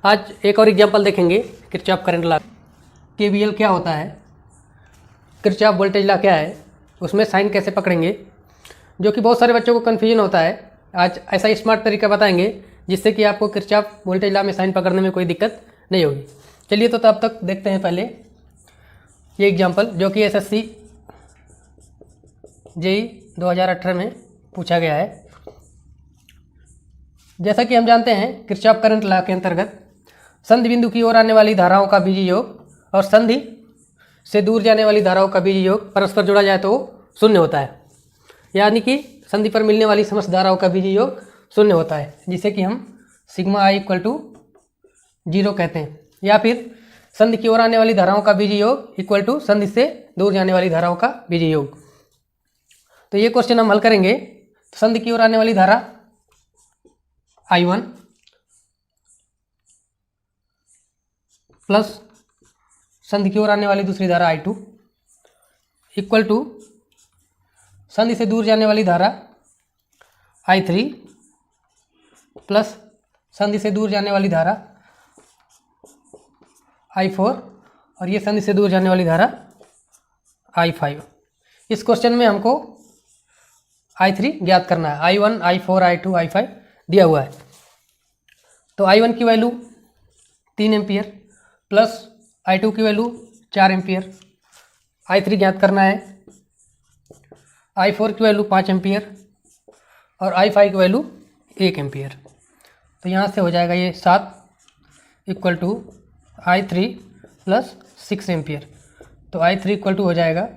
आज एक और एग्जांपल देखेंगे किरचॉफ करंट लॉ। केवीएल क्या होता है, किरचॉफ वोल्टेज लॉ क्या है, उसमें साइन कैसे पकड़ेंगे, जो कि बहुत सारे बच्चों को कन्फ्यूजन होता है। आज ऐसा स्मार्ट तरीका बताएंगे जिससे कि आपको किरचॉफ वोल्टेज लॉ में साइन पकड़ने में कोई दिक्कत नहीं होगी। चलिए तो तब तक देखते हैं पहले ये एग्जांपल जो कि एसएससी जेई 2018 में पूछा गया है। जैसा कि हम जानते हैं किरचॉफ करंट लॉ के अंतर्गत संधि बिंदु की ओर आने वाली धाराओं का बीजीय योग और संधि से दूर जाने वाली धाराओं का बीजीय योग परस्पर जोड़ा जाए तो वो शून्य होता है, यानी कि संधि पर मिलने वाली समस्त धाराओं का बीजीय योग शून्य होता है, जिसे कि हम सिग्मा आई इक्वल टू 0 कहते हैं। या फिर संधि की ओर आने वाली धाराओं का बीजीय योग इक्वल टू संधि से दूर जाने वाली धाराओं का बीजीय योग। तो ये क्वेश्चन हम हल करेंगे। संधि की ओर आने वाली धारा I1 प्लस संधि की ओर आने वाली दूसरी धारा I2 इक्वल टू संधि से दूर जाने वाली धारा I3 प्लस संधि से दूर जाने वाली धारा I4 और ये संधि से दूर जाने वाली धारा I5। इस क्वेश्चन में हमको I3 ज्ञात करना है। I1, I4, I2, I5 दिया हुआ है। तो I1 की वैल्यू 3 एम्पियर प्लस I2 की वैल्यू 4 एम्पियर, I3 ज्ञात करना है। I4 की वैल्यू 5 एम्पियर और I5 की वैल्यू 1 एम्पियर। तो यहाँ से हो जाएगा ये 7 equal to I3 plus 6 ampere. तो I3 इक्वल टू हो जाएगा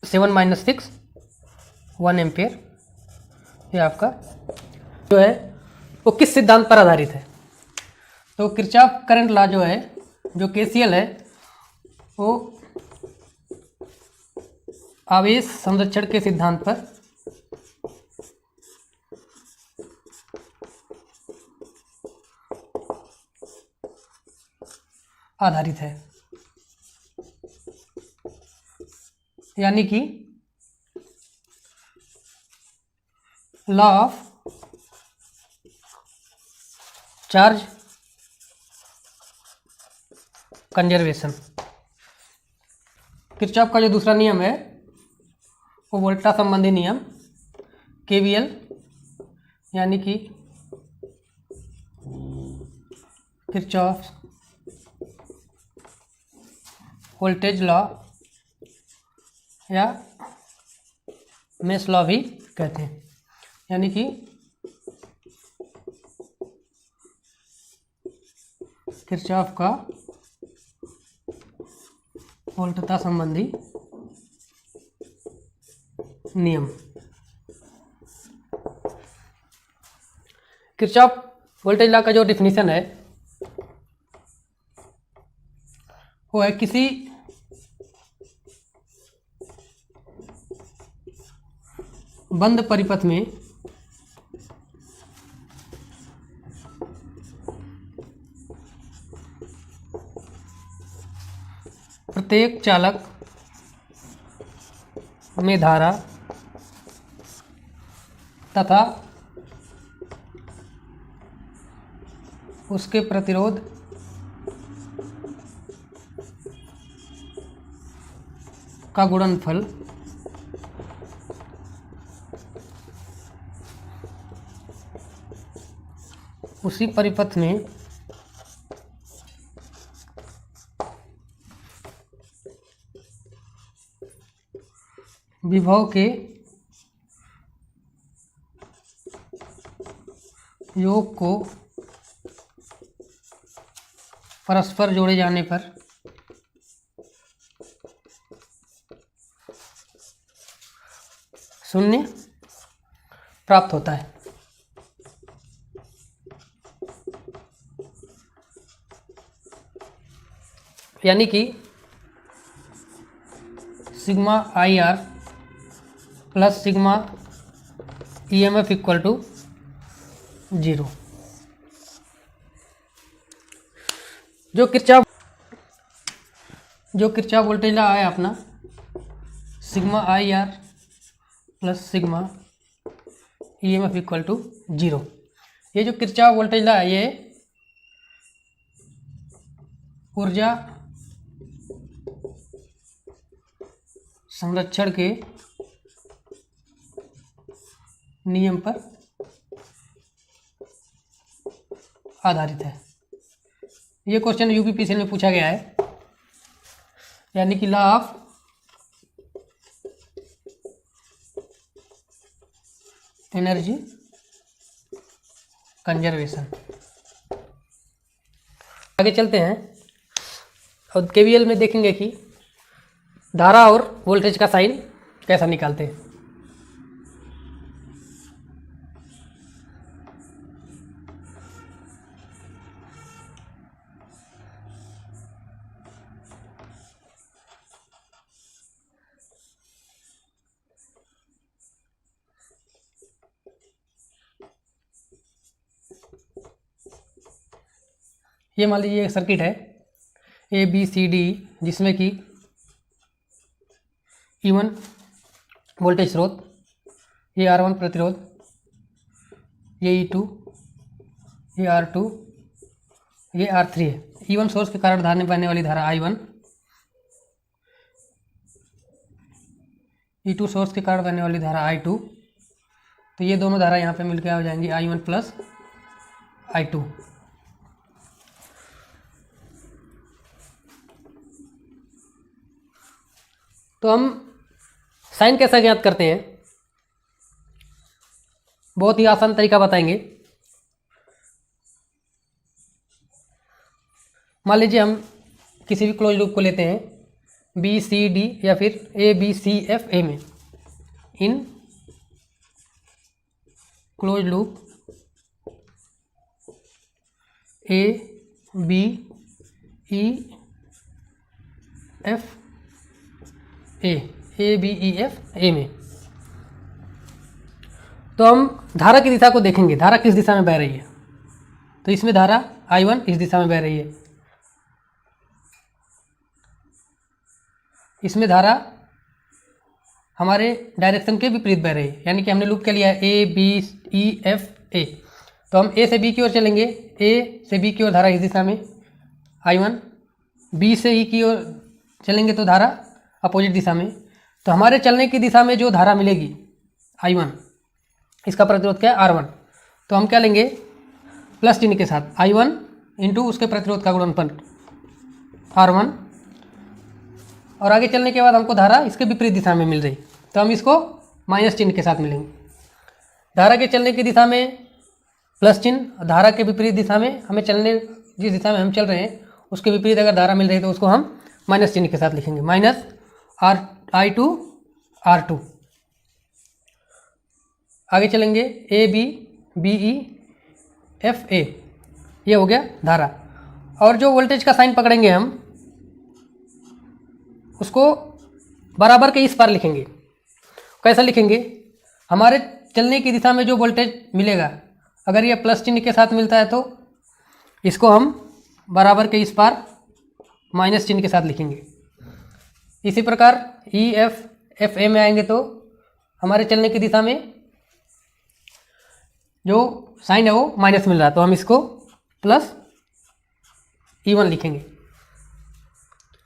7 माइनस 6 1 एम्पियर। ये आपका जो है वो किस सिद्धांत पर आधारित है? तो किरचॉफ करंट लॉ जो है, जो केसीएल है, वो आवेश संरक्षण के सिद्धांत पर आधारित है, यानी कि law of charge conservation. Kirchhoff का जो दूसरा नियम है वो वोल्टा संबंधी नियम केवीएल, यानी कि किरचॉफ वोल्टेज लॉ या मेश लॉ भी कहते हैं, यानी कि किरचॉफ का वोल्टता संबंधी नियम। किरचॉफ वोल्टेज लॉ का जो डिफिनीशन है वो है किसी बंद परिपथ में प्रत्येक चालक में धारा तथा उसके प्रतिरोध का गुणनफल उसी परिपथ में विभव के योग को परस्पर जोड़े जाने पर शून्य प्राप्त होता है। यानी कि sigma I R plus sigma EMF equal to 0। जो किरचॉफ वोल्टेज लॉ है अपना sigma I R plus sigma EMF equal to 0। ये जो किरचॉफ वोल्टेज लॉ है ये ऊर्जा संरक्षण के नियम पर आधारित है। ये क्वेश्चन यूपीपीसीएल में पूछा गया है, यानी कि लॉ ऑफ एनर्जी कंजर्वेशन। आगे चलते हैं और केवीएल में देखेंगे कि धारा और वोल्टेज का साइन कैसा निकालते हैं। ये मान लीजिए एक सर्किट है ABCD, जिसमें कि E1 वोल्टेज स्रोत, ये R1 प्रतिरोध, ये E2, ये R2, ये R3 है। E1 सोर्स के कारण धारा में बहने वाली धारा I1, E2 सोर्स के कारण बहने वाली धारा I2, तो ये दोनों धारा यहाँ पे मिलकर हो जाएंगी I1 प्लस I2। तो हम साइन कैसा ज्ञात करते हैं, बहुत ही आसान तरीका बताएंगे। मान लीजिए हम किसी भी क्लोज लूप को लेते हैं BCD या फिर ABCFA में, इन क्लोज लूप ABEFA में, तो हम धारा की दिशा को देखेंगे, धारा किस दिशा में बह रही है। तो इसमें धारा I1 इस दिशा में बह रही है, इसमें धारा हमारे डायरेक्शन के विपरीत बह रही है, यानी कि हमने लूप क्या लिया है ABEFA। तो हम A से B की ओर चलेंगे, A से B की ओर धारा इस दिशा में I1, B से E की ओर चलेंगे तो धारा अपोजिट दिशा में। तो हमारे चलने की दिशा में जो धारा मिलेगी I1, इसका प्रतिरोध क्या है R1, तो हम क्या लेंगे प्लस चिन्ह के साथ I1 इंटू उसके प्रतिरोध का गुणनफल R1, और आगे चलने के बाद हमको धारा इसके विपरीत दिशा में मिल रही, तो हम इसको माइनस चिन्ह के साथ मिलेंगे। धारा के चलने की दिशा में प्लस चिन्ह, धारा के विपरीत दिशा में हमें चलने, जिस दिशा में हम चल रहे हैं उसके विपरीत अगर धारा मिल रही है तो उसको हम माइनस चिन्ह के साथ लिखेंगे, माइनस I2 R2। आगे चलेंगे ABEFA, ये हो गया धारा। और जो वोल्टेज का साइन पकड़ेंगे हम उसको बराबर के इस पार लिखेंगे। कैसा लिखेंगे, हमारे चलने की दिशा में जो वोल्टेज मिलेगा अगर ये प्लस चिन्ह के साथ मिलता है तो इसको हम बराबर के इस पार माइनस चिन्ह के साथ लिखेंगे। इसी प्रकार EFFA में आएंगे तो हमारे चलने की दिशा में जो साइन है वो माइनस मिल रहा है, तो हम इसको प्लस E1 लिखेंगे।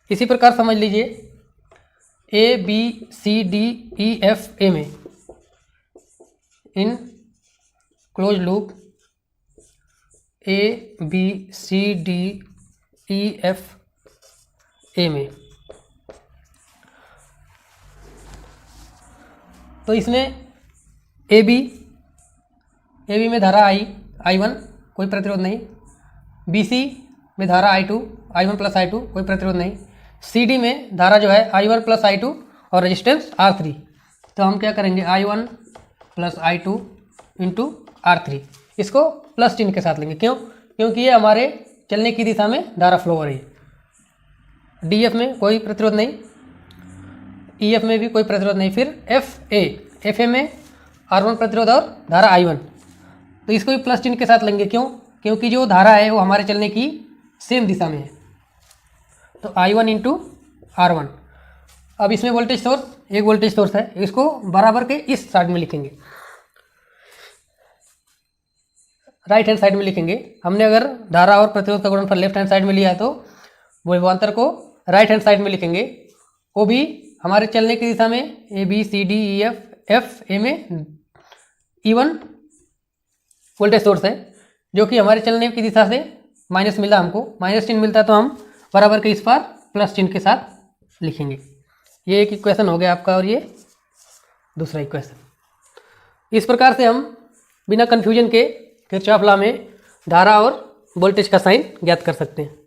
इसी प्रकार समझ लीजिए ABCDEFA में, इन क्लोज लूप ABCDEFA में, तो इसमें AB में धारा I1 कोई प्रतिरोध नहीं, BC में धारा I1 प्लस I2 कोई प्रतिरोध नहीं, CD में धारा जो है I1 प्लस I2 और रेजिस्टेंस R3। तो हम क्या करेंगे I1 plus I2 into R3, इसको प्लस चिन्ह के साथ लेंगे। क्यों? क्योंकि ये हमारे चलने की दिशा में धारा फ्लो हो रही है। DF में कोई प्रतिरोध नहीं, EF में भी कोई प्रतिरोध नहीं, फिर FA में R1 प्रतिरोध और धारा I1, तो इसको भी प्लस चिन्ह के साथ लेंगे। क्यों? क्योंकि जो धारा है वो हमारे चलने की सेम दिशा में है, तो I1 इंटू R1। अब इसमें वोल्टेज सोर्स, एक वोल्टेज सोर्स है, इसको बराबर के इस साइड में लिखेंगे, राइट हैंड साइड में लिखेंगे। हमने अगर धारा और प्रतिरोध का गुणनफल लेफ्ट हैंड साइड में लिया है तो वो विभवांतर को राइट हैंड साइड में लिखेंगे। ओ बी हमारे चलने की दिशा में A B C D E F F A में E1 वोल्टेज सोर्स है, जो कि हमारे चलने की दिशा से माइनस मिला, हमको माइनस चिन्ह मिलता है तो हम बराबर के इस पार प्लस चिन्ह के साथ लिखेंगे। ये एक इक्वेशन हो गया आपका और ये दूसरा इक्वेशन। इस प्रकार से हम बिना कन्फ्यूजन के किरचॉफ लॉ में धारा और वोल्टेज का साइन ज्ञात कर सकते हैं।